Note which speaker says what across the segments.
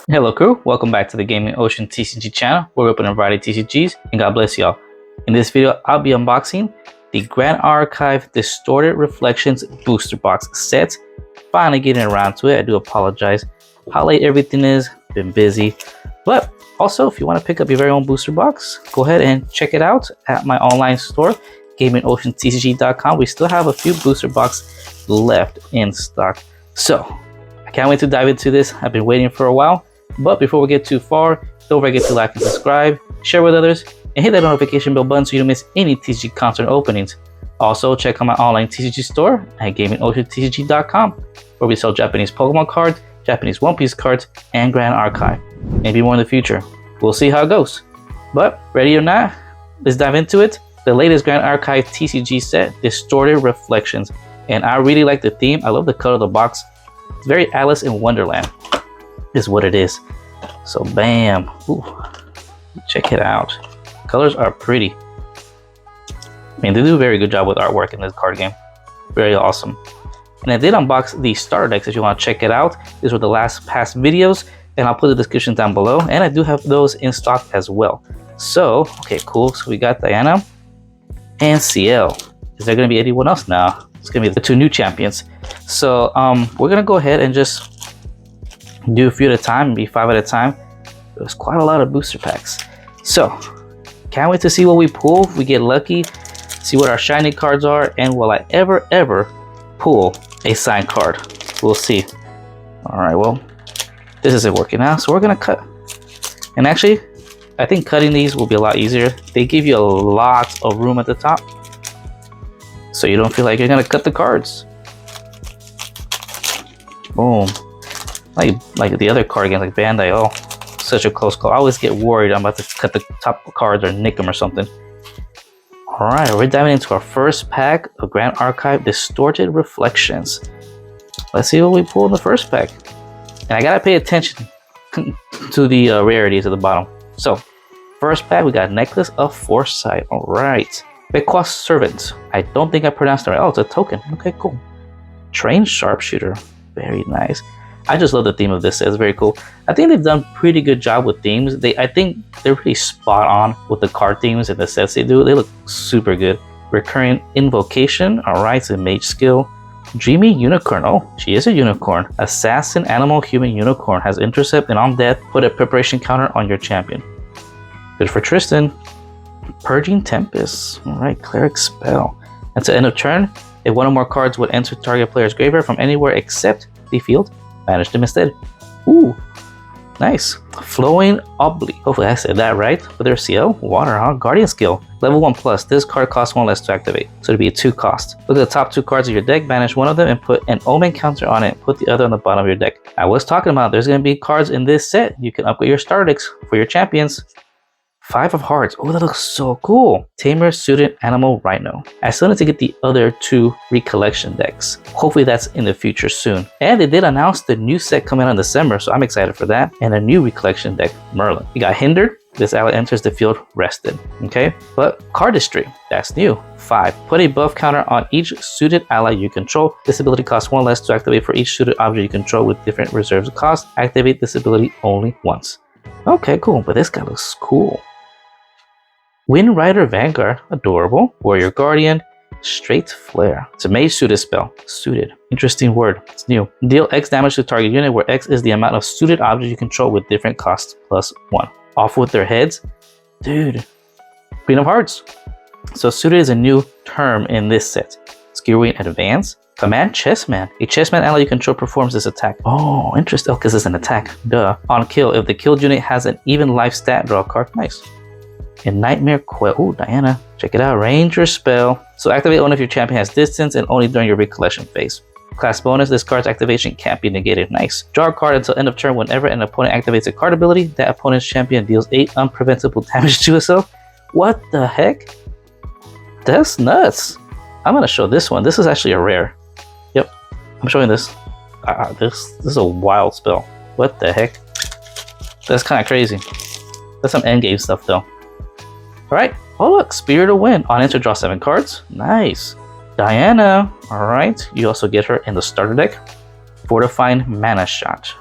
Speaker 1: Hello crew, welcome back to the Gaming Ocean TCG channel where we open a variety of TCGs and God bless y'all. In this video, I'll be unboxing the Grand Archive Distortedreflections booster box set. Finally getting around to it. I do apologize how late everything is, been busy. But also, if you want to pick up your very own booster box, go ahead and check it out at my online store, gamingoceantcg.com. We still have a few booster boxes left in stock. So, I can't wait to dive into this. I've been waiting for a while. But before we get too far, don't forget to like and subscribe, share with others, and hit that notification bell button so you don't miss any TCG content openings. Also, check out my online TCG store at gamingoceantcg.com, where we sell Japanese Pokemon cards, Japanese One Piece cards, and Grand Archive. Maybe more in the future. We'll see how it goes. But ready or not, let's dive into it. The latest Grand Archive TCG set, Distortedreflections. And I really like the theme. I love the color of the box. It's very Alice in Wonderland. Is what it is. So bam. Ooh. Check it out. Colors are pretty. I mean, they do a very good job with artwork in this card game. Very awesome. And I did unbox the starter decks if you want to check it out. These were the past videos, and I'll put the description down below. And I do have those in stock as well. So, okay, cool. So we got Diana and Ciel. Is there going to be anyone else now? It's going to be the two new champions. So we're going to go ahead and just do a few at a time, maybe 5 at a time. There's quite a lot of booster packs. So, can't wait to see what we pull. If we get lucky, see what our shiny cards are, and will I ever pull a signed card? We'll see. Alright, well, this isn't working out, so we're gonna cut. And actually, I think cutting these will be a lot easier. They give you a lot of room at the top, so you don't feel like you're gonna cut the cards. Boom. Like the other card games, like Bandai. Oh, such a close call. I always get worried I'm about to cut the top cards or nick them or something. All right, we're diving into our first pack of Grand Archive Distortedreflections. Let's see what we pull in the first pack. And I gotta pay attention to the rarities at the bottom. So, first pack, we got Necklace of Foresight. All right. Bequest Servant. I don't think I pronounced it right. Oh, it's a token. Okay, cool. Trained Sharpshooter. Very nice. I just love the theme of this set. It's very cool. I think they've done a pretty good job with themes. I think they're pretty spot on with the card themes and the sets they do. They look super good. Recurring Invocation. Alright, so Mage Skill. Dreamy Unicorn. Oh, she is a unicorn. Assassin Animal Human Unicorn. Has intercept and on death, put a preparation counter on your champion. Good for Tristan. Purging Tempest. Alright, Cleric Spell. At the end of turn, if one or more cards would enter target player's graveyard from anywhere except the field, banish them instead. Ooh, nice. Flowing Obli. Hopefully I said that right. But there's Ciel. Water, huh? Guardian Skill. Level 1+. This card costs 1 less to activate. So it'd be a 2 cost. Look at the top 2 cards of your deck. Banish one of them and put an Omen counter on it. Put the other on the bottom of your deck. I was talking about there's going to be cards in this set. You can upgrade your starter decks for your champions. 5 of Hearts. Oh, that looks so cool. Tamer, Student, Animal, Rhino. I still need to get the other 2 recollection decks. Hopefully that's in the future soon. And they did announce the new set coming out in December, so I'm excited for that. And a new recollection deck, Merlin. You got Hindered. This ally enters the field rested. Okay, but Cardistry, that's new. 5. Put a buff counter on each suited ally you control. This ability costs 1 less to activate for each suited object you control with different reserves of cost. Activate this ability only once. Okay, cool, but this guy looks cool. Wind Rider Vanguard, adorable. Warrior Guardian, Straight Flare. It's a mage suited spell. Suited. Interesting word. It's new. Deal X damage to target unit, where X is the amount of suited objects you control with different costs +1. Off with their heads. Dude. Queen of Hearts. So suited is a new term in this set. Skewering Advance. Command Chessman. A Chessman ally you control performs this attack. Oh, interesting. Oh, because it's an attack. Duh. On kill, if the killed unit has an even life stat, draw a card. Nice. And Nightmare Quell. Oh, Diana. Check it out. Ranger Spell. So activate only if your champion has distance and only during your recollection phase. Class bonus. This card's activation can't be negated. Nice. Draw a card until end of turn. Whenever an opponent activates a card ability, that opponent's champion deals 8 unpreventable damage to itself. What the heck? That's nuts. I'm going to show this one. This is actually a rare. Yep. I'm showing this. This is a wild spell. What the heck? That's kind of crazy. That's some endgame stuff though. Alright, oh look, Spirit of Wind. On enter, draw 7 cards. Nice. Diana, alright. You also get her in the starter deck. Fortifying Mana Shot.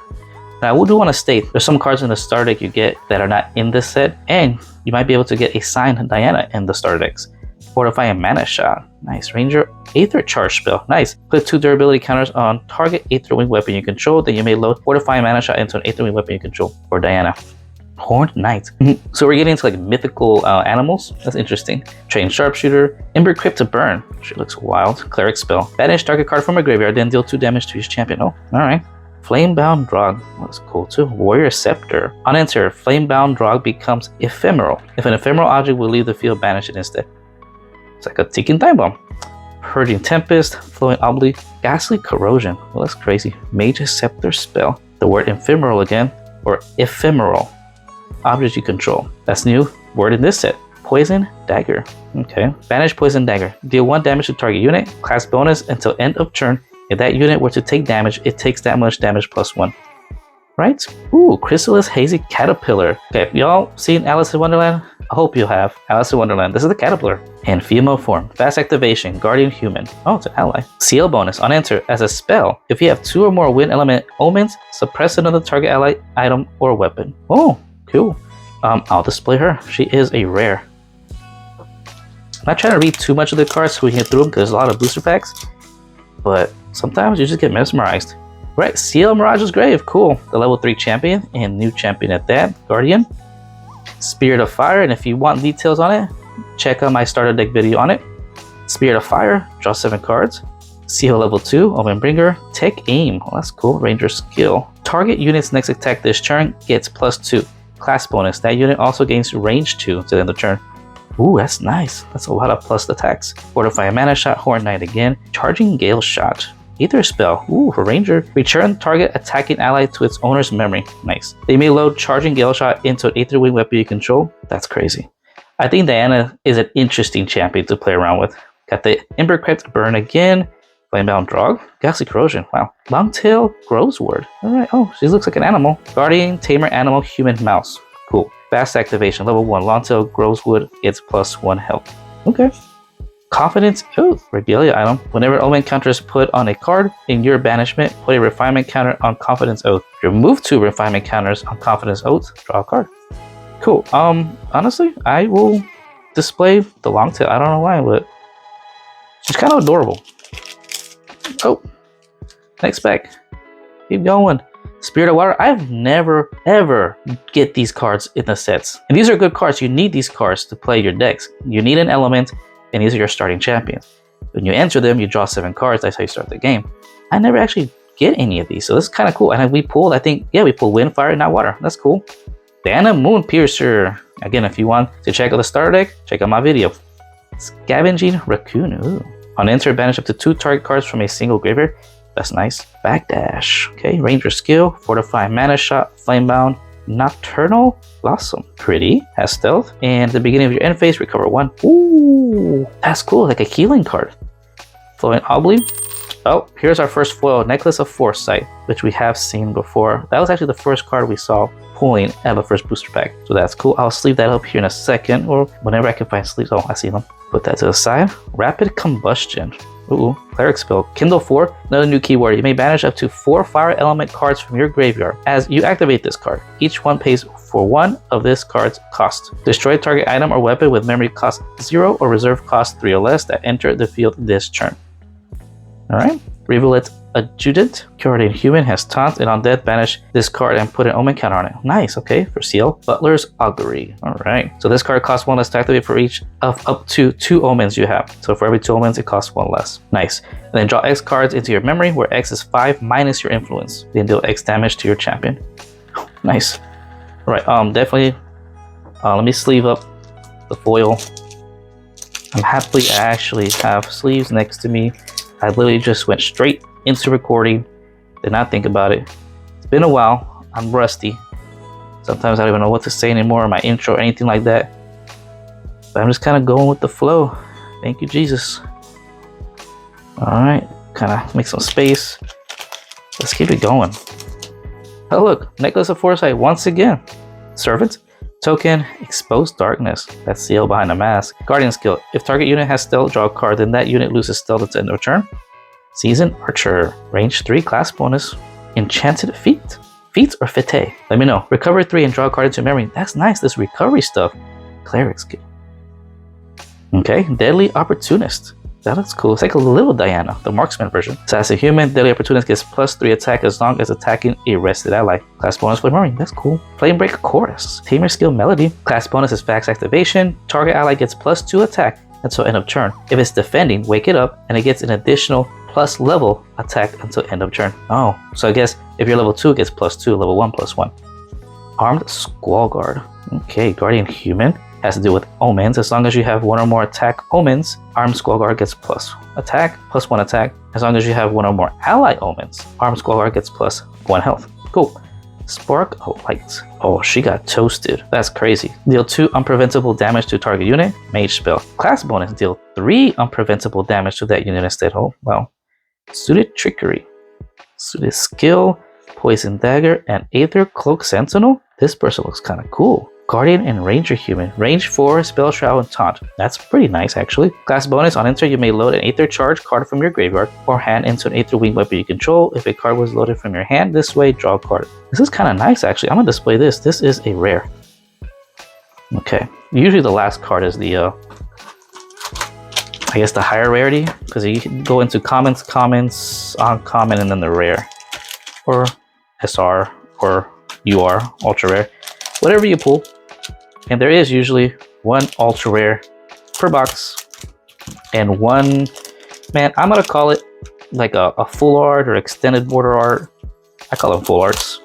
Speaker 1: Now, I do want to state, there's some cards in the starter deck you get that are not in this set, and you might be able to get a signed Diana in the starter decks. Fortifying Mana Shot. Nice. Ranger Aether Charge spell. Nice. Put 2 durability counters on target Aether Wing weapon you control, then you may load Fortifying Mana Shot into an Aether Wing weapon you control for Diana. Horned Knight. So we're getting into like mythical animals. That's interesting. Trained Sharpshooter. Ember Crypt to Burn. She looks wild. Cleric spell. Banish target card from a graveyard, then deal 2 damage to each champion. Oh, alright. Flamebound Drog. That's cool too. Warrior Scepter. On enter, Flamebound Drog becomes ephemeral. If an ephemeral object will leave the field, banish it instead. It's like a ticking time bomb. Purging Tempest. Flowing Obli. Ghastly Corrosion. Well, that's crazy. Mage Scepter spell. The word ephemeral again, or ephemeral. Objects you control. That's new word in this set. Poison Dagger. Okay. Banish Poison Dagger. Deal 1 damage to target unit. Class bonus until end of turn. If that unit were to take damage, it takes that much damage plus 1. Right? Ooh, Chrysalis Hazy Caterpillar. Okay, y'all seen Alice in Wonderland? I hope you have. Alice in Wonderland. This is the caterpillar. In female form. Fast activation. Guardian Human. Oh, it's an ally. Ciel bonus. On enter, as a spell, if you have 2 or more wind element omens, suppress another target ally item or weapon. Oh, cool. I'll display her. She is a rare. I'm not trying to read too much of the cards so we can get through them because there's a lot of booster packs. But sometimes you just get mesmerized. Right, Ciel Mirage's Grave. Cool. The level 3 champion and new champion at that. Guardian. Spirit of Fire, and if you want details on it, check out my starter deck video on it. Spirit of Fire, draw 7 cards. Ciel level 2, Omen Bringer, Tech Aim, oh, that's cool, Ranger skill. Target unit's next attack this turn gets +2. Class bonus, that unit also gains range 2 to the end of the turn. Ooh, that's nice, that's a lot of plus attacks. Fortify Mana Shot, Horn Knight again, Charging Gale Shot. Aether spell. Ooh, for Ranger. Return target attacking ally to its owner's memory. Nice. They may load Charging Gale Shot into an Aether Wing weapon you control. That's crazy. I think Diana is an interesting champion to play around with. Got the Ember Crypt Burn again. Flamebound Drog. Ghastly Corrosion. Wow. Longtail Growsword. Alright. Oh, she looks like an animal. Guardian, Tamer Animal, Human Mouse. Cool. Fast activation. Level 1. Longtail Growswood gets +1 health. Okay. Confidence Oath. Regalia item. Whenever Omen counter is put on a card in your banishment, put a refinement counter on Confidence Oath. Remove 2 refinement counters on Confidence Oath. Draw a card. Cool. Honestly, I will display the Longtail. I don't know why, but she's kind of adorable. Oh, next pack. Keep going. Spirit of Water. I've never ever get these cards in the sets, and these are good cards. You need these cards to play your decks. You need an element, and these are your starting champions. When you enter them, you draw 7 cards. That's how you start the game. I never actually get any of these, so this is kind of cool. And we pulled, I think, yeah, we pulled Wind, Fire, not Water. That's cool. Diana Moon Piercer. Again, if you want to check out the starter deck, check out my video. Scavenging Raccoon. Ooh. On enter, banish up to 2 target cards from a single graveyard. That's nice. Backdash. Okay, Ranger skill. Fortify Mana Shot. Flamebound. Nocturnal Blossom. Pretty. Has stealth. And at the beginning of your end phase, recover 1. Ooh, that's cool. Like a healing card. Flowing Obli. Oh, here's our first foil. Necklace of Foresight, which we have seen before. That was actually the first card we saw pulling at the first booster pack. So that's cool. I'll sleeve that up here in a second, or whenever I can find sleeves. Oh, I see them. Put that to the side. Rapid Combustion. Ooh, Cleric spell. Kindle 4. Another new keyword. You may banish up to 4 fire element cards from your graveyard. As you activate this card, each one pays for 1 of this card's cost. Destroy target item or weapon with memory cost 0 or reserve cost 3 or less that enter the field this turn. Alright. Reveal its Adjutant. Guardian Human has taunt, and on death, banish this card and put an omen counter on it. Nice, okay, for Ciel. Butler's Augury. Alright. So this card costs 1 less to activate for each of up to 2 omens you have. So for every 2 omens, it costs 1 less. Nice. And then draw X cards into your memory, where X is 5 minus your influence. Then deal X damage to your champion. Nice. Alright, definitely. Let me sleeve up the foil. I'm happy I actually have sleeves next to me. I literally just went straight into recording, did not think about it. It's been a while. I'm rusty. Sometimes I don't even know what to say anymore, my intro or anything like that. But I'm just kind of going with the flow. Thank you, Jesus. Alright, kind of make some space. Let's keep it going. Oh look, Necklace of Foresight once again. Servant. Token, Expose Darkness. That's Ciel behind the mask. Guardian skill. If target unit has stealth, draw a card, then that unit loses stealth at the end of turn. Seasoned Archer. Range 3 class bonus. Enchanted Feet. Feats or fete? Let me know. Recover 3 and draw a card into memory. That's nice, this recovery stuff. Cleric skill. Okay, Deadly Opportunist. That looks cool. It's like a little Diana, the marksman version. Assassin Human, Deadly Opportunist gets +3 attack as long as attacking a rested ally. Class bonus for memory. That's cool. Flamebreak Chorus. Tamer skill Melody. Class bonus is fax activation. Target ally gets +2 attack until end of turn. If it's defending, wake it up and it gets an additional plus level attack until end of turn. Oh, so I guess if you're level 2, it gets +2, level 1 +1. Armed Squall Guard. Okay, Guardian Human. Has to do with omens. As long as you have 1 or more attack omens, Armed Squall Guard gets +1 attack. As long as you have 1 or more ally omens, Armed Squall Guard gets +1 health. Cool. Spark Light. Oh, she got toasted. That's crazy. Deal 2 unpreventable damage to target unit. Mage spell. Class bonus, deal 3 unpreventable damage to that unit instead. Oh, wow. Suited Trickery. Suited Skill. Poison Dagger and Aether Cloak Sentinel. This person looks kind of cool. Guardian and Ranger Human. Range 4, Spell Shroud and Taunt. That's pretty nice actually. Class bonus, on enter you may load an Aether Charge card from your graveyard or hand into an Aether Wing weapon you control. If a card was loaded from your hand this way, draw a card. This is kind of nice actually. I'm going to display this. This is a rare. Okay. Usually the last card is the, I guess the higher rarity, because you can go into commons, uncommon, and then the rare. Or SR, or UR, ultra rare. Whatever you pull. And there is usually 1 ultra rare per box and 1, man, I'm gonna call it like a full art or extended border art. I call them full arts.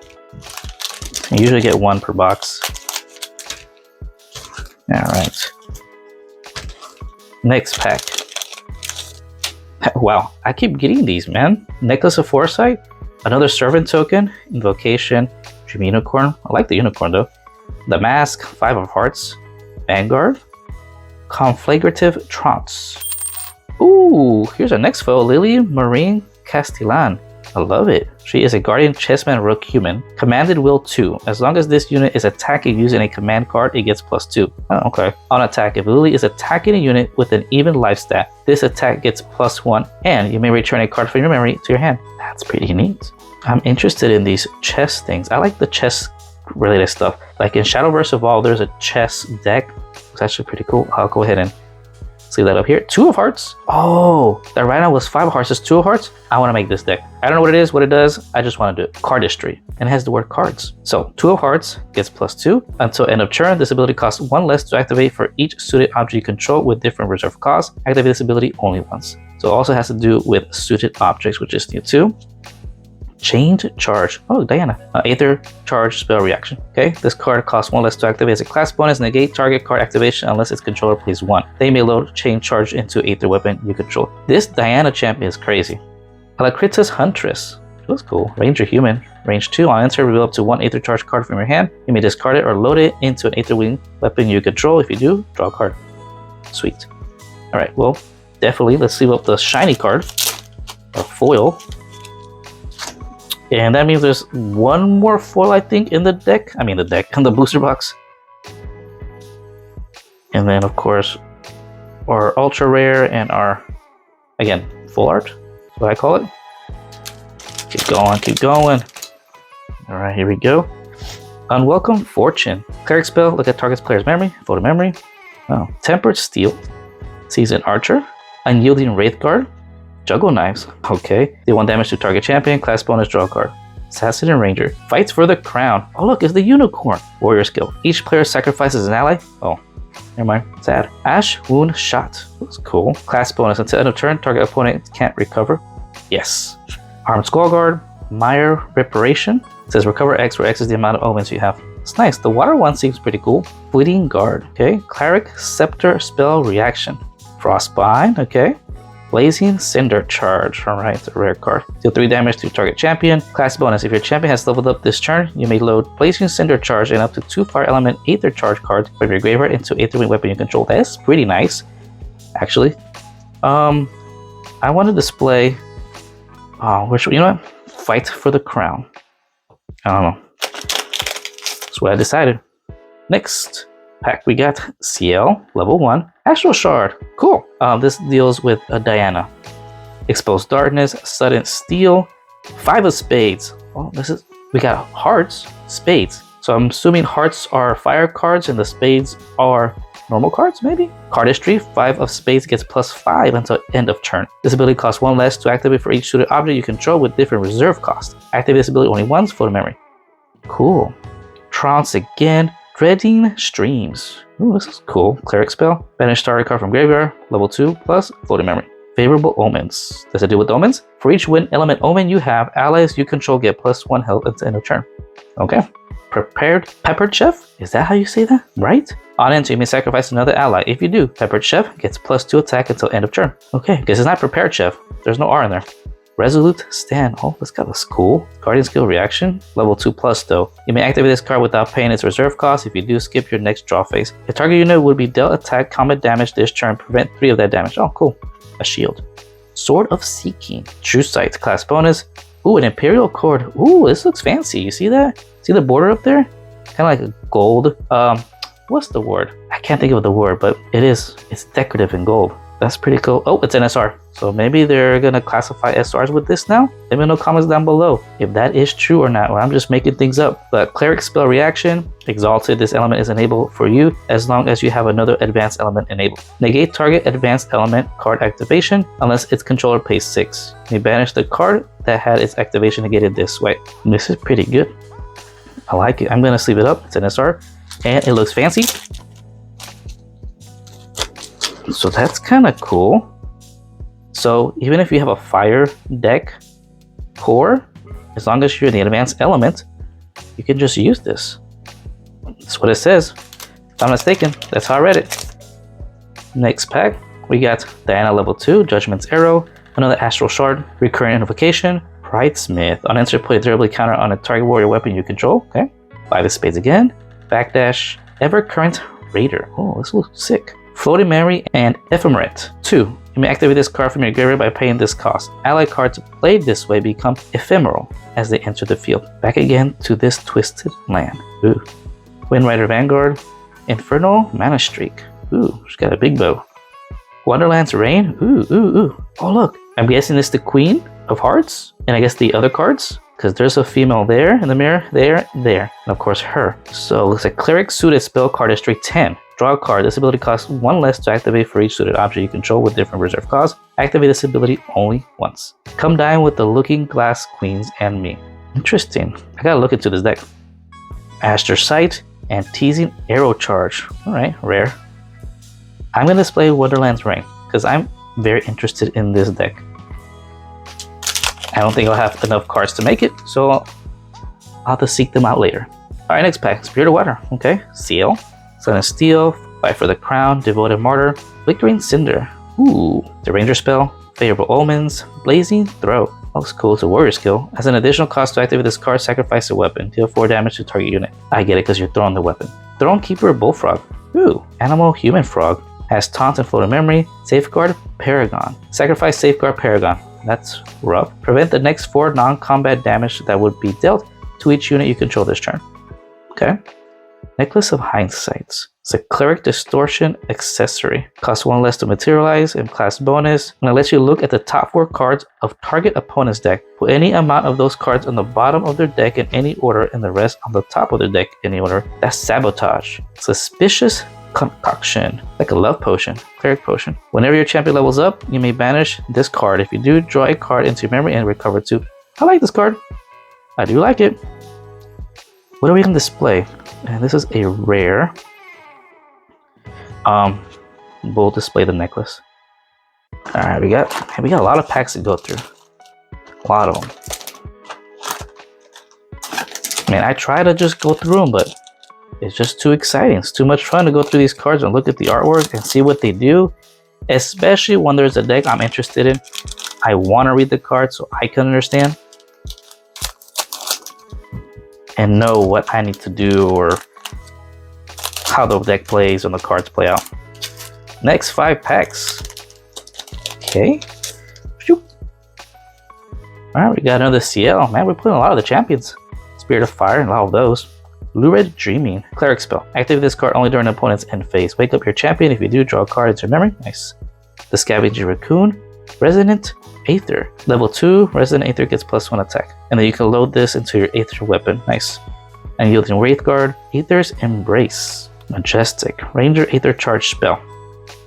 Speaker 1: You usually get 1 per box. All right. Next pack. Wow, I keep getting these, man. Necklace of Foresight, another servant token, invocation, Dream Unicorn. I like the unicorn though. The Mask, 5 of Hearts, Vanguard, Conflagrative Trance. Ooh, here's our next foe, Lily Marine Castellan. I love it. She is a Guardian Chessman Rook Human. Commanded Will 2. As long as this unit is attacking using a command card, it gets +2. Oh, okay. On attack, if Lily is attacking a unit with an even life stat, this attack gets +1, and you may return a card from your memory to your hand. That's pretty neat. I'm interested in these chess things. I like the chess related stuff. Like in Shadowverse Evolved, there's a chess deck. It's actually pretty cool. I'll go ahead and see that up here. 2 of Hearts. Oh, that right now was 5 of Hearts. It's 2 of Hearts. I want to make this deck. I don't know what it is, what it does. I just want to do it. Cardistry. And it has the word cards. So 2 of Hearts gets +2 until end of turn. This ability costs 1 less to activate for each suited object you control with different reserve costs. Activate this ability only once. So it also has to do with suited objects, which is new too. Chained Charge. Oh, Diana. Aether Charge spell reaction. Okay, this card costs 1 less to activate as a class bonus. Negate target card activation unless its controller plays 1. They may load Chain Charge into Aether weapon you control. This Diana champ is crazy. Alacritus Huntress. She looks cool. Ranger Human. Range 2. On enter, reveal up to 1 Aether Charge card from your hand. You may discard it or load it into an Aether Wing weapon you control. If you do, draw a card. Sweet. Alright, well, definitely. Let's see what the shiny card or foil. And that means there's 1 more foil, I think, in the deck. I mean, the deck, in the booster box. And then, of course, our ultra rare and our, again, full art. That's what I call it. Keep going, keep going. All right, here we go. Unwelcome Fortune. Cleric spell, look at target's player's memory, photo memory. Oh, Tempered Steel. Seasoned Archer. Unyielding Wraith Guard. Juggle Knives. Okay. Deal 1 damage to target champion. Class bonus, draw a card. Assassin and Ranger. Fights for the crown. Oh look, it's the unicorn. Warrior skill. Each player sacrifices an ally. Oh, never mind. Sad. Ash Wound Shot. Looks cool. Class bonus. Until end of turn, target opponent can't recover. Yes. Armed Squall Guard. Mire Reparation. It says recover X, where X is the amount of omens you have. It's nice. The water one seems pretty cool. Fleeting Guard. Okay. Cleric Scepter Spell Reaction. Frostbind. Okay. Blazing Cinder Charge. Alright, it's a rare card. Deal 3 damage to target champion. Class bonus. If your champion has leveled up this turn, you may load Blazing Cinder Charge and up to 2 Fire Element Aether Charge cards from your graveyard into Aether Wing weapon you control. That is pretty nice, actually. I want to display... which, you know what? Fight for the Crown. I don't know. That's what I decided. Next pack, we got Ciel, level 1. Astral Shard. Cool. This deals with Diana. Exposed Darkness, Sudden Steel, 5 of Spades. Oh, this is We got hearts, spades. So I'm assuming hearts are fire cards and the spades are normal cards, maybe? Cardistry, 5 of spades gets +5 until end of turn. This ability costs 1 less to activate for each suited object you control with different reserve cost. Activate this ability only once, floating memory. Cool. Trance again. Dreading Streams. Ooh, this is cool. Cleric spell. Banish target card from graveyard. Level 2 plus floating memory. Favorable Omens. Does it do with omens? For each wind element omen you have, allies you control get +1 health until end of turn. Okay. Prepared Peppered Chef? Is that how you say that? Right? On enter, you may sacrifice another ally. If you do, Peppered Chef gets +2 attack until end of turn. Okay, guess it's not Prepared Chef. There's no R in there. Resolute Stand. Oh, this guy looks cool. Guardian Skill Reaction. Level 2 plus though. You may activate this card without paying its reserve cost. If you do, skip your next draw phase. Your target unit would be dealt attack combat damage this turn. Prevent 3 of that damage. Oh, cool. A shield. Sword of Seeking. True Sight. Class bonus. Ooh, an Imperial Cord. Ooh, this looks fancy. You see that? See the border up there? Kind of like a gold. What's the word? I can't think of the word, but it's decorative in gold. That's pretty cool. Oh, it's an SR. So maybe they're gonna classify SRs with this now? Let me know comments down below if that is true or not, or I'm just making things up. But Cleric Spell Reaction, Exalted, this element is enabled for you as long as you have another advanced element enabled. Negate target advanced element card activation unless its controller pays 6. You banish the card that had its activation negated this way. And this is pretty good. I like it. I'm gonna sleeve it up. It's an SR and it looks fancy. So that's kind of cool. So even if you have a fire deck core, as long as you're in the advanced element, you can just use this. That's what it says. If I'm not mistaken, that's how I read it. Next pack, we got Diana level 2, Judgment's Arrow, another Astral Shard, Recurrent Invocation, Pridesmith. On enter, put a durability counter on a target warrior weapon you control. Okay. 5 of spades again. Backdash, Evercurrent Raider. Oh, this looks sick. Floating Memory and Ephemerate. 2. You may activate this card from your graveyard by paying this cost. Ally cards played this way become ephemeral as they enter the field. Back again to this twisted land. Ooh. Windrider Vanguard. Infernal Mana Streak. Ooh, she's got a big bow. Wonderland's Reign. Ooh, ooh, ooh. Oh, look. I'm guessing it's the Queen of Hearts. And I guess the other cards. Because there's a female there in the mirror, there, and of course her. So it looks like Cleric Suited Spell Cardistry 10. Draw a card. This ability costs 1 less to activate for each suited object you control with different reserve costs. Activate this ability only once. Come dine with the Looking Glass Queens and me. Interesting. I gotta look into this deck. Aster Sight and Teasing Arrow Charge. Alright, rare. I'm gonna display Wonderland's Reign because I'm very interested in this deck. I don't think I'll have enough cards to make it, so I'll have to seek them out later. Alright, next pack. Spirit of Water. Okay. Ciel. Sun of Steel. Fight for the Crown. Devoted Martyr. Flickering Cinder. Ooh. The Ranger spell. Favorable Omens. Blazing Throw. Looks cool. It's a warrior skill. As an additional cost to activate this card, sacrifice a weapon. Deal 4 damage to target unit. I get it because you're throwing the weapon. Throne Keeper Bullfrog. Ooh. Animal Human Frog. Has Taunt and Floating Memory. Safeguard Paragon. Sacrifice Safeguard Paragon. That's rough. Prevent the next 4 non-combat damage that would be dealt to each unit you control this turn. Okay. Necklace of Hindsights. It's a Cleric Distortion accessory. Costs 1 less to materialize and class bonus. And it lets you look at the top 4 cards of target opponent's deck. Put any amount of those cards on the bottom of their deck in any order and the rest on the top of their deck in any order. That's Sabotage. Suspicious Concoction, like a love potion, cleric potion. Whenever your champion levels up, you may banish this card. If you do, draw a card into your memory and recover 2. I like this card. I do like it. What are we gonna display? And this is a rare. We'll display the necklace. All right, we got a lot of packs to go through. A lot of them. Man, I try to just go through them, but it's just too exciting. It's too much fun to go through these cards and look at the artwork and see what they do. Especially when there's a deck I'm interested in. I want to read the cards so I can understand. And know what I need to do or how the deck plays and the cards play out. Next 5 packs. Okay. Alright, we got another Ciel. Man, we're putting a lot of the champions. Spirit of Fire and a lot of those. Lurid Dreaming. Cleric spell. Activate this card only during an opponent's end phase. Wake up your champion. If you do, draw a card into your memory. Nice. The Scavenger Raccoon. Resonant Aether. Level 2, Resonant Aether gets +1 attack. And then you can load this into your Aether weapon. Nice. And yielding Wraith Guard, Aether's Embrace. Majestic. Ranger Aether charge spell.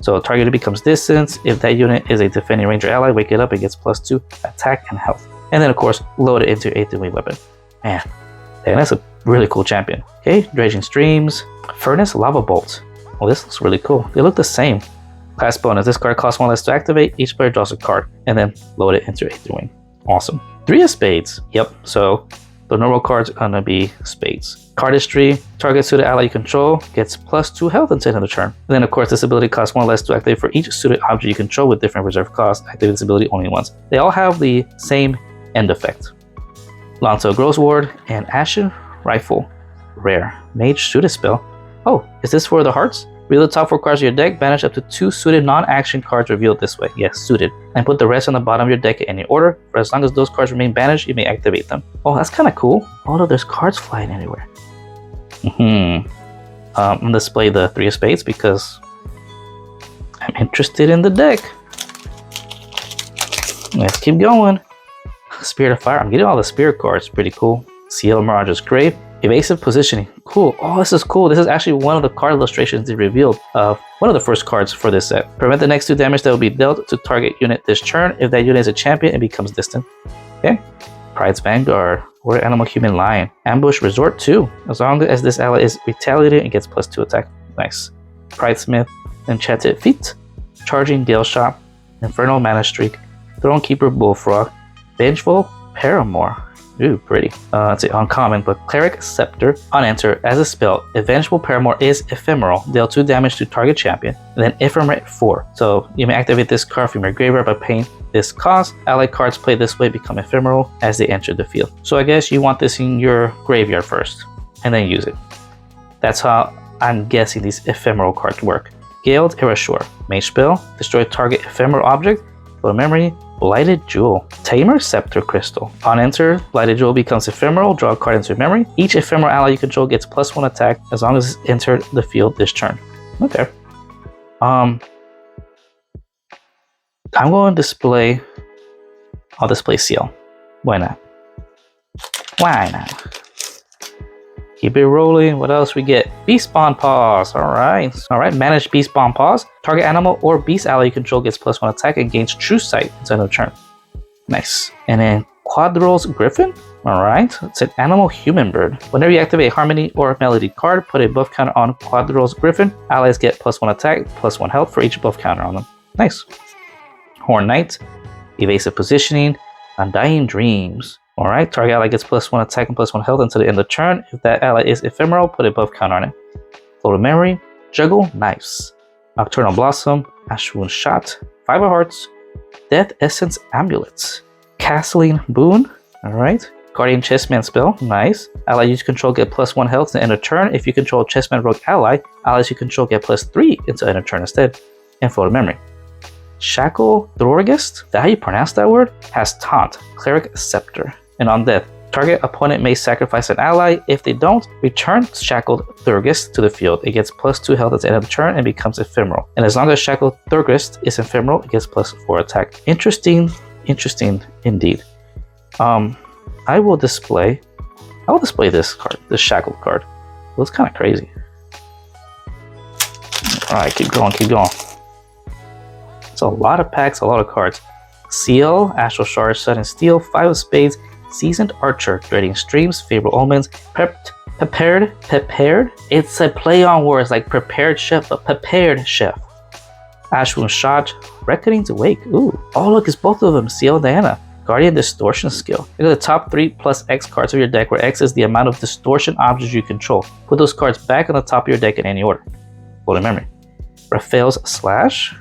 Speaker 1: So target becomes distance. If that unit is a defending ranger ally, wake it up, it gets +2 attack and health. And then of course, load it into your Aether Wave weapon. Man, that's a really cool champion. Okay, Dredging Streams. Furnace Lava Bolt. Well, this looks really cool. They look the same. Class bonus, this card costs 1 less to activate, each player draws a card, and then load it into Aether Wing. Awesome. 3 of Spades. Yep, so the normal cards are gonna be Spades. Cardistry, target suited ally you control gets +2 health until the end of the turn. And then of course this ability costs 1 less to activate for each suited object you control with different reserve costs. Activate this ability only once. They all have the same end effect. Lanto Gross Ward and Ashen Rifle. Rare. Mage suited spell. Oh, is this for the hearts? Reveal the top 4 cards of your deck, banish up to 2 suited non-action cards revealed this way. Yes, suited. And put the rest on the bottom of your deck in any order. For as long as those cards remain banished, you may activate them. Oh, that's kind of cool. Although there's cards flying anywhere. I'm gonna display the 3 of Spades because I'm interested in the deck. Let's keep going. Spirit of Fire. I'm getting all the spirit cards. Pretty cool. Ciel Mirage's Grave. Evasive Positioning. Cool. Oh, this is cool. This is actually one of the card illustrations they revealed of one of the first cards for this set. Prevent the next 2 damage that will be dealt to target unit this turn. If that unit is a champion, it becomes distant. Okay. Pride's Vanguard. Or Animal Human Lion. Ambush Resort 2. As long as this ally is retaliated, it gets +2 attack. Nice. Pridesmith. Enchanted Feet. Charging Gale Shot. Infernal Mana Streak. Thronekeeper Bullfrog. Vengeful Paramour. Ooh, pretty. It's uncommon, but Cleric Scepter. On enter, as a spell, if Vengeful Paramour is ephemeral, deal 2 damage to target champion, and then ephemerate 4. So you may activate this card from your graveyard by paying this cost. Allied cards played this way become ephemeral as they enter the field. So I guess you want this in your graveyard first, and then use it. That's how I'm guessing these ephemeral cards work. Gilded Erasure. Mage spell, destroy target ephemeral object, go to memory, Blighted Jewel. Tamer Scepter Crystal. On enter, Blighted Jewel becomes ephemeral, draw a card into your memory. Each ephemeral ally you control gets +1 attack as long as it's entered the field this turn. Okay. I'm going to display, I'll display Ciel. Why not? Why not? Keep it rolling. What else we get? Beast Spawn Paws. Alright. Alright, manage Beast Spawn Paws. Target animal or beast ally you control gets +1 attack and gains True Sight until end of turn. Nice. And then Quadril's Griffin. Alright. It's an animal human bird. Whenever you activate a Harmony or Melody card, put a buff counter on Quadril's Griffin. Allies get +1 attack, +1 health for each buff counter on them. Nice. Horn Knight. Evasive Positioning. Undying Dreams. Alright, target ally gets +1 attack and +1 health until the end of the turn. If that ally is ephemeral, put a buff counter on it. Flow to Memory, Juggle Knives, Nocturnal Blossom, Ash Wound Shot, 5 of Hearts, Death Essence Amulets, Castling Boon, alright, Guardian Chessman spell, nice. Ally you control get +1 health to end of turn. If you control Chessman Rogue ally, allies you control get +3 until end of turn instead. And Flow to Memory. Shackle Thorgest, is that how you pronounce that word? Has Taunt, Cleric Scepter. And on death, target opponent may sacrifice an ally. If they don't, return Shackled Thurgist to the field. It gets +2 health at the end of the turn and becomes ephemeral. And as long as Shackled Thurgist is ephemeral, it gets +4 attack. Interesting indeed. I will display this card, this Shackled card. It looks kind of crazy. Alright, keep going. It's a lot of packs, a lot of cards. Ciel, Astral Shard, Sudden Steel, 5 of Spades, Seasoned Archer, Dreading Streams, Favorable Omens, Prepared. It's a play on words like Prepared Chef, but Prepared Chef. Ash Wound Shot, Reckoning's Awake. Ooh. Oh, look, it's both of them. Ciel and Diana. Guardian Distortion skill. Look at the top 3 plus X cards of your deck, where X is the amount of distortion objects you control. Put those cards back on the top of your deck in any order. Hold in memory. Raphael's Slash.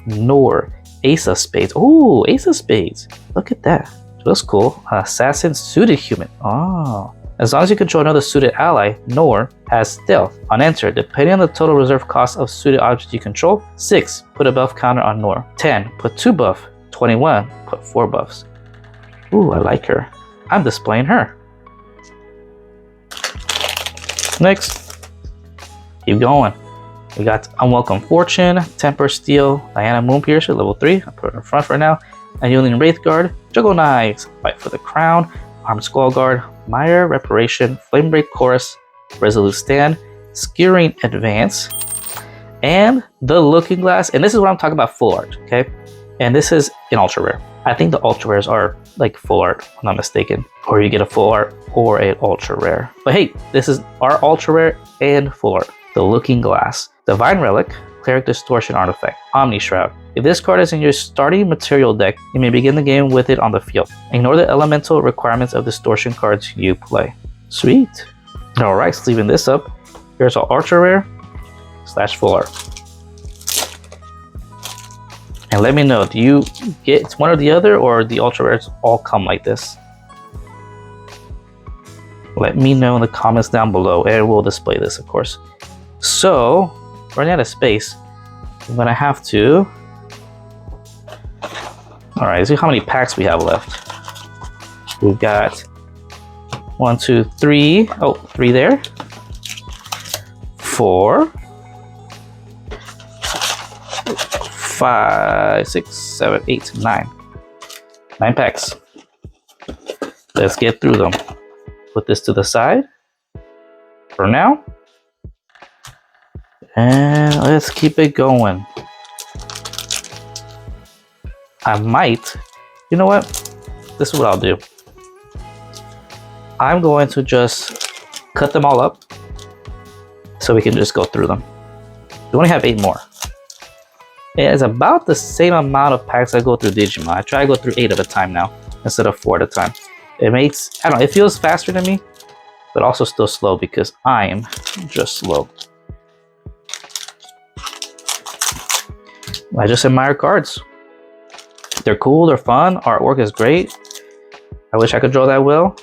Speaker 1: Nor. Ace of Spades. Ooh, Ace of Spades. Look at that. That's cool. Assassin Suited Human. Oh. As long as you control another suited ally, Nor has Stealth. On enter, depending on the total reserve cost of suited objects you control, 6, put a buff counter on Nor. 10, put 2 buff. 21, put 4 buffs. Ooh, I like her. I'm displaying her. Next. Keep going. We got Unwelcome Fortune, Temper Steel, Diana Moonpiercer, level 3. I'll put it in front for now. Unyielding Wraithguard, Juggle Knives, Fight for the Crown, Armed Skullguard, Mire, Reparation, Flamebreak Chorus, Resolute Stand, Skewering Advance, and the Looking Glass. And this is what I'm talking about, full art, okay? And this is an ultra rare. I think the ultra rares are like full art, if I'm not mistaken. Or you get a full art or an ultra rare. But hey, this is our ultra rare and full art. The Looking Glass. Divine Relic, Cleric Distortion Artifact, Omni Shroud. If this card is in your starting material deck, you may begin the game with it on the field. Ignore the elemental requirements of distortion cards you play. Sweet. Alright, so leaving this up. Here's our ultra rare / full art. And let me know, do you get one or the other, or the ultra rares all come like this? Let me know in the comments down below, and we'll display this, of course. So, running out of space, I'm gonna have to... Alright, let's see how many packs we have left. We've got 1, 2, 3. Oh, 3 there. 4. 5, 6, 7, 8, 9. 9 packs. Let's get through them. Put this to the side for now. And let's keep it going. I might, you know what? This is what I'll do. I'm going to just cut them all up so we can just go through them. We only have 8 more. It's about the same amount of packs I go through Digimon. I try to go through 8 at a time now instead of 4 at a time. It makes, I don't know, it feels faster to me, but also still slow because I'm just slow. I just admire cards. They're cool, they're fun, artwork is great. I wish I could draw that well.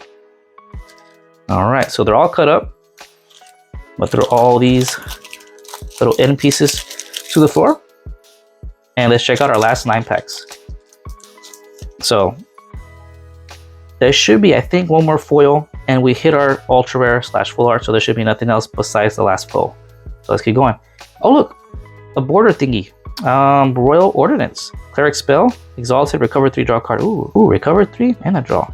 Speaker 1: Alright, so they're all cut up. But throw all these little end pieces to the floor. And let's check out our last 9 packs. So, there should be, I think, one more foil. And we hit our ultra rare / full art, so there should be nothing else besides the last foil. So let's keep going. Oh look, a border thingy. Royal Ordinance, Cleric Spell, Exalted, recover 3, draw a card. Ooh, recover 3 and a draw.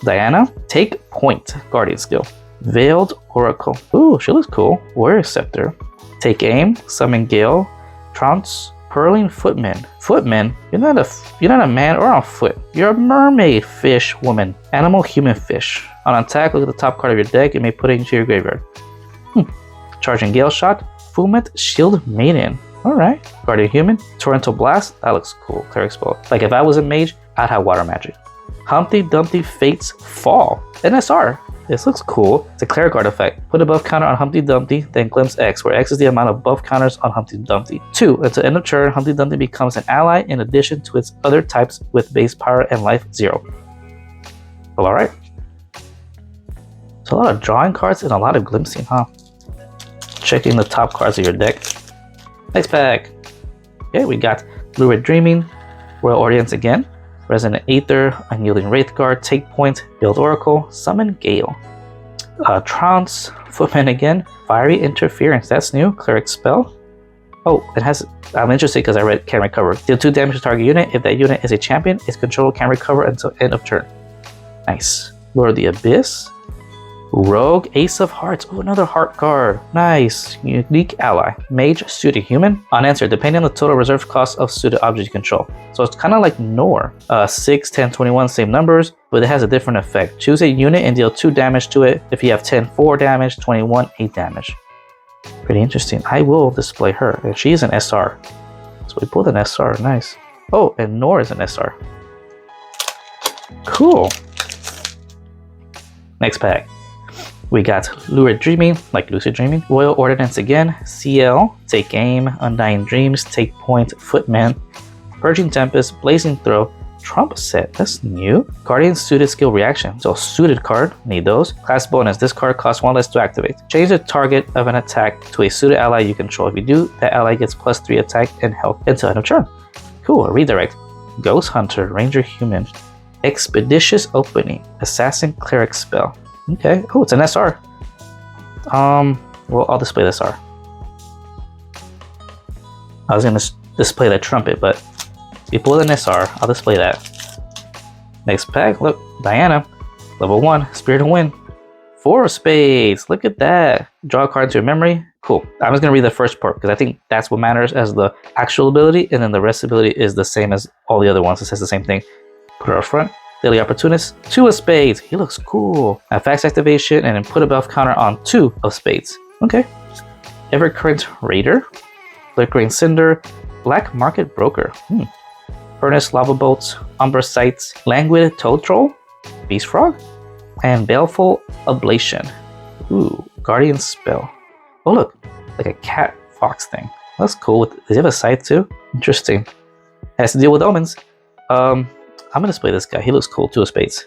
Speaker 1: Diana, Take Point, Guardian Skill. Veiled Oracle. Ooh, she looks cool. Warrior Scepter. Take Aim, Summon Gale, Trounce, Purling Footman. Footman? You're not a man or on foot. You're a mermaid fish woman. Animal Human Fish. On attack, look at the top card of your deck. You may put it into your graveyard. Charging Gale Shot, Fumet Shield Maiden. Alright. Guardian Human, Torrential Blast. That looks cool. Cleric Spell. Like if I was a mage, I'd have water magic. Humpty Dumpty Fate's Fall. NSR. This looks cool. It's a cleric artifact. Put a buff counter on Humpty Dumpty, then glimpse X, where X is the amount of buff counters on Humpty Dumpty. 2. At the end of turn, Humpty Dumpty becomes an ally in addition to its other types with base power and life 0. Well, alright. So a lot of drawing cards and a lot of glimpsing, huh? Checking the top cards of your deck. Next pack. Okay, we got Lurid Dreaming, Royal Audience again, Resonant Aether, Unyielding Wraithguard, Take Point, Build Oracle, Summon Gale. Trounce, Footman again, Fiery Interference, that's new, Cleric Spell. Oh, it has, I'm interested because I read can recover. Deal 2 damage to target unit. If that unit is a champion, its controller can recover until end of turn. Nice. Lord of the Abyss. Rogue, Ace of Hearts. Oh, another heart card. Nice. Unique ally. Mage, suited human. Unanswered, depending on the total reserve cost of suited object you control. So it's kind of like Nor. 6, 10, 21, same numbers, but it has a different effect. Choose a unit and deal 2 damage to it. If you have 10, 4 damage, 21, 8 damage. Pretty interesting. I will display her. And she is an SR. So we pulled an SR. Nice. Oh, and Nor is an SR. Cool. Next pack. We got Lurid Dreaming, like Lucid Dreaming, Royal Ordinance again, Ciel, Take Aim, Undying Dreams, Take Point, Footman, Purging Tempest, Blazing Throw, Trump Set, that's new. Guardian Suited Skill Reaction, so suited card, need those. Class bonus, this card costs 1 less to activate. Change the target of an attack to a suited ally you control. If you do, that ally gets +3 attack and health until end of turn. Cool, Redirect, Ghost Hunter, Ranger Human, Expeditious Opening, Assassin Cleric Spell. Okay. Oh, it's an SR. Well, I'll display the SR. I was gonna display the trumpet, but we pulled an SR. I'll display that. Next pack, look, Diana, level 1, Spirit of Wind. 4 of spades, look at that. Draw a card to your memory. Cool. I'm just gonna read the first part because I think that's what matters as the actual ability, and then the rest ability is the same as all the other ones. It says the same thing. Put it up front. Daily Opportunist, 2 of spades. He looks cool. Fax activation, and then put a buff counter on 2 of spades. Okay. Evercurrent Raider, Flickering Cinder, Black Market Broker, Furnace Lava Bolts, Umbra Sights, Languid Toad Troll, Beast Frog, and Baleful Ablation. Ooh, Guardian Spell. Oh look, like a cat fox thing. That's cool. Does he have a scythe too? Interesting. Has to deal with omens. I'm gonna display this guy. He looks cool. 2 of spades.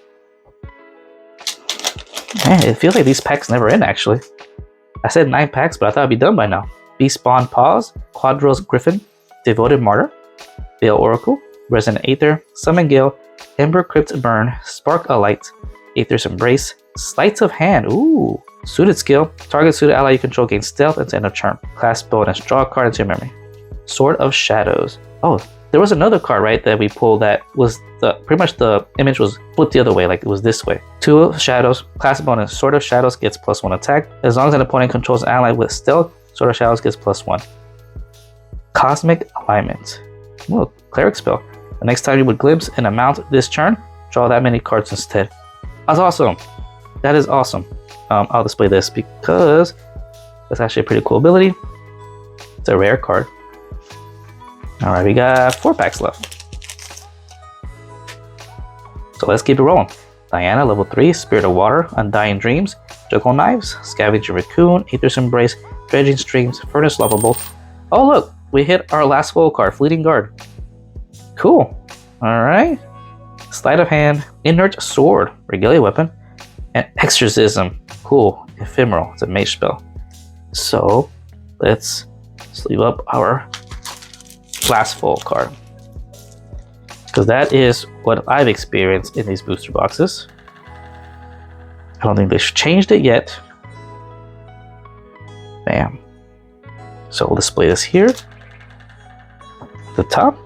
Speaker 1: Man, it feels like these packs never end actually. I said 9 packs, but I thought I'd be done by now. Beast Spawn Pause, Quadros Griffin, Devoted Martyr, Veil Oracle, Resonant Aether, Summon Gale, Ember Crypt Burn, Spark Alight, Aether's Embrace, Sleight of Hand. Ooh. Suited skill. Target suited ally you control gains stealth at the end of turn. Class bonus. Draw a card into your memory. Sword of Shadows. Oh, there was another card, right, that we pulled that was pretty much the image was flipped the other way, like it was this way. 2 of Shadows. Class bonus. Sword of Shadows gets +1 attack. As long as an opponent controls an ally with stealth, Sword of Shadows gets +1. Cosmic Alignment. Ooh, Cleric spell. The next time you would glimpse an amount this turn, draw that many cards instead. That's awesome. That is awesome. I'll display this because that's actually a pretty cool ability. It's a rare card. All right, we got 4 packs left. So let's keep it rolling. Diana, level 3, Spirit of Water, Undying Dreams, Juggle Knives, Scavenger Raccoon, Aether's Embrace, Dredging Streams, Furnace Lava Bolt. Oh look, we hit our last full card, Fleeting Guard. Cool. All right. Sleight of Hand, Inert Sword, Regalia Weapon, and Exorcism. Cool. Ephemeral. It's a mage spell. So let's sleeve up our last full card, because that is what I've experienced in these booster boxes. I don't think they've changed it yet. Bam. So we'll display this here. At the top,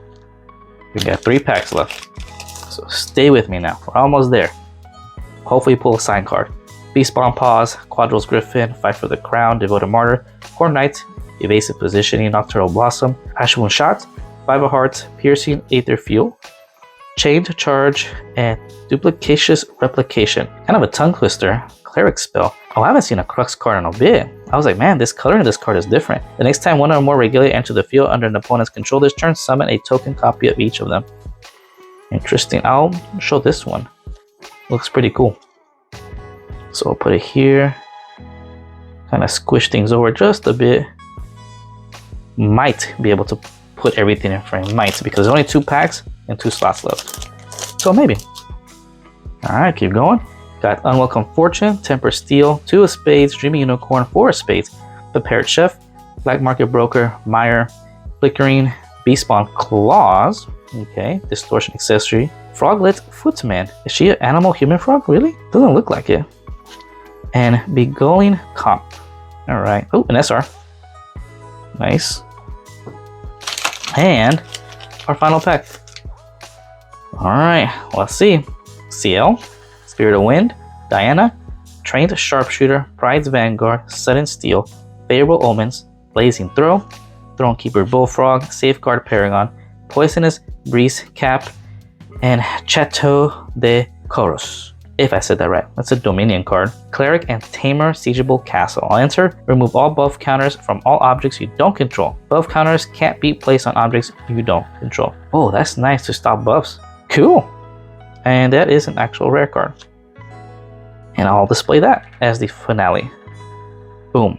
Speaker 1: we got 3 packs left. So stay with me now. We're almost there. Hopefully pull a sign card. Beast Spawn Pause, Quadros Griffin, Fight for the Crown, Devoted Martyr, Horn Knight, Evasive Positioning, Nocturnal Blossom, Ashwound Shot, 5 of Hearts, Piercing Aether Fuel, Chained Charge, and Duplicacious Replication. Kind of a tongue twister. Cleric spell. Oh, I haven't seen a Crux card in a bit. I was like, man, this color in this card is different. The next time one or more Regalia enter the field under an opponent's control this turn, summon a token copy of each of them. Interesting. I'll show this one. Looks pretty cool. So I'll put it here. Kind of squish things over just a bit. Might be able to put everything in frame. Might, because there's only 2 packs and 2 slots left. So maybe. Alright, keep going. Got Unwelcome Fortune, Temper Steel, 2 of Spades, Dreaming Unicorn, 4 of Spades, Prepared Chef, Black Market Broker, Mire, Flickering, Beast Spawn Claws, okay, Distortion Accessory, Froglet Footman. Is she an animal human frog? Really? Doesn't look like it. And Beguiling Comp. Alright. Oh, an SR. Nice. And our final pack. Alright, let's see. Ciel, Spirit of Wind, Diana, Trained Sharpshooter, Pride's Vanguard, Sudden Steel, Favorable Omens, Blazing Throw, Thronekeeper Bullfrog, Safeguard Paragon, Poisonous Breeze Cap, and Chateau de Coros. If I said that right. That's a Dominion card. Cleric and Tamer Siegeable Castle. I'll enter. Remove all buff counters from all objects you don't control. Buff counters can't be placed on objects you don't control. Oh, that's nice to stop buffs. Cool. And that is an actual rare card. And I'll display that as the finale. Boom.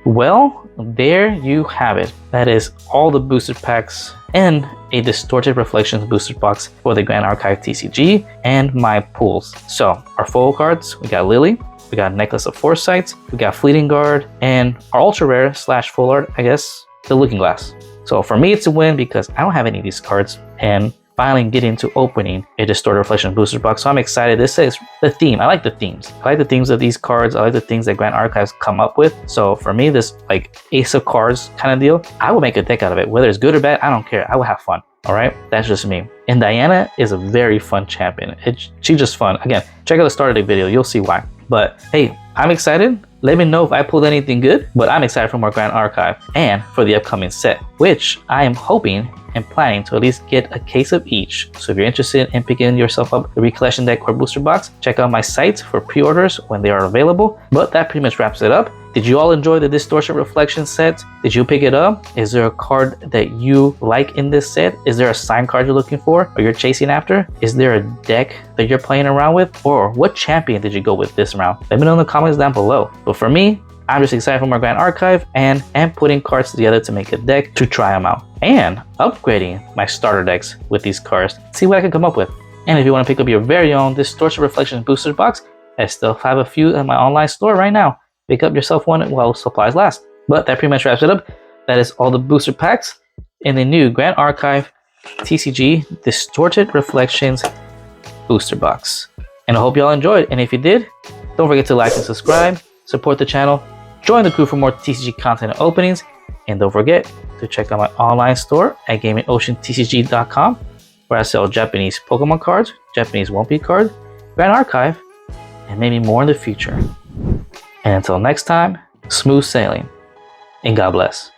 Speaker 1: Well, there you have it. That is all the booster packs and a Distorted Reflections booster box for the Grand Archive TCG and my pools. So our full cards, we got Lily, we got Necklace of Foresight, we got Fleeting Guard, and our ultra rare / full art, I guess, the Looking Glass. So for me, it's a win because I don't have any of these cards, and finally getting to opening a Distorted Reflections booster box. So I'm excited. This is the theme. I like the themes. I like the themes of these cards. I like the things that Grand Archives come up with. So for me, this like Ace of Cards kind of deal, I would make a deck out of it. Whether it's good or bad, I don't care. I would have fun. All right, that's just me. And Diana is a very fun champion. She's just fun. Again, check out the start of the video. You'll see why. But hey, I'm excited. Let me know if I pulled anything good. But I'm excited for more Grand Archive and for the upcoming set, which I am hoping and planning to at least get a case of each. So if you're interested in picking yourself up the recollection deck or booster box, check out my site for pre-orders when they are available. But that pretty much wraps it up. Did you all enjoy the Distorted Reflection set? Did you pick it up? Is there a card that you like in this set? Is there a signed card you're looking for or you're chasing after? Is there a deck that you're playing around with? Or what champion did you go with this round? Let me know in the comments down below. But for me, I'm just excited for more Grand Archive and putting cards together to make a deck to try them out. And upgrading my starter decks with these cards. See what I can come up with. And if you want to pick up your very own Distorted Reflections booster box, I still have a few in my online store right now. Pick up yourself one while supplies last. But that pretty much wraps it up. That is all the booster packs in the new Grand Archive TCG Distorted Reflections booster box. And I hope y'all enjoyed. And if you did, don't forget to like and subscribe, support the channel, join the crew for more TCG content and openings, and don't forget to check out my online store at gamingoceantcg.com, where I sell Japanese Pokemon cards, Japanese One Piece cards, Grand Archive, and maybe more in the future. And until next time, smooth sailing, and God bless.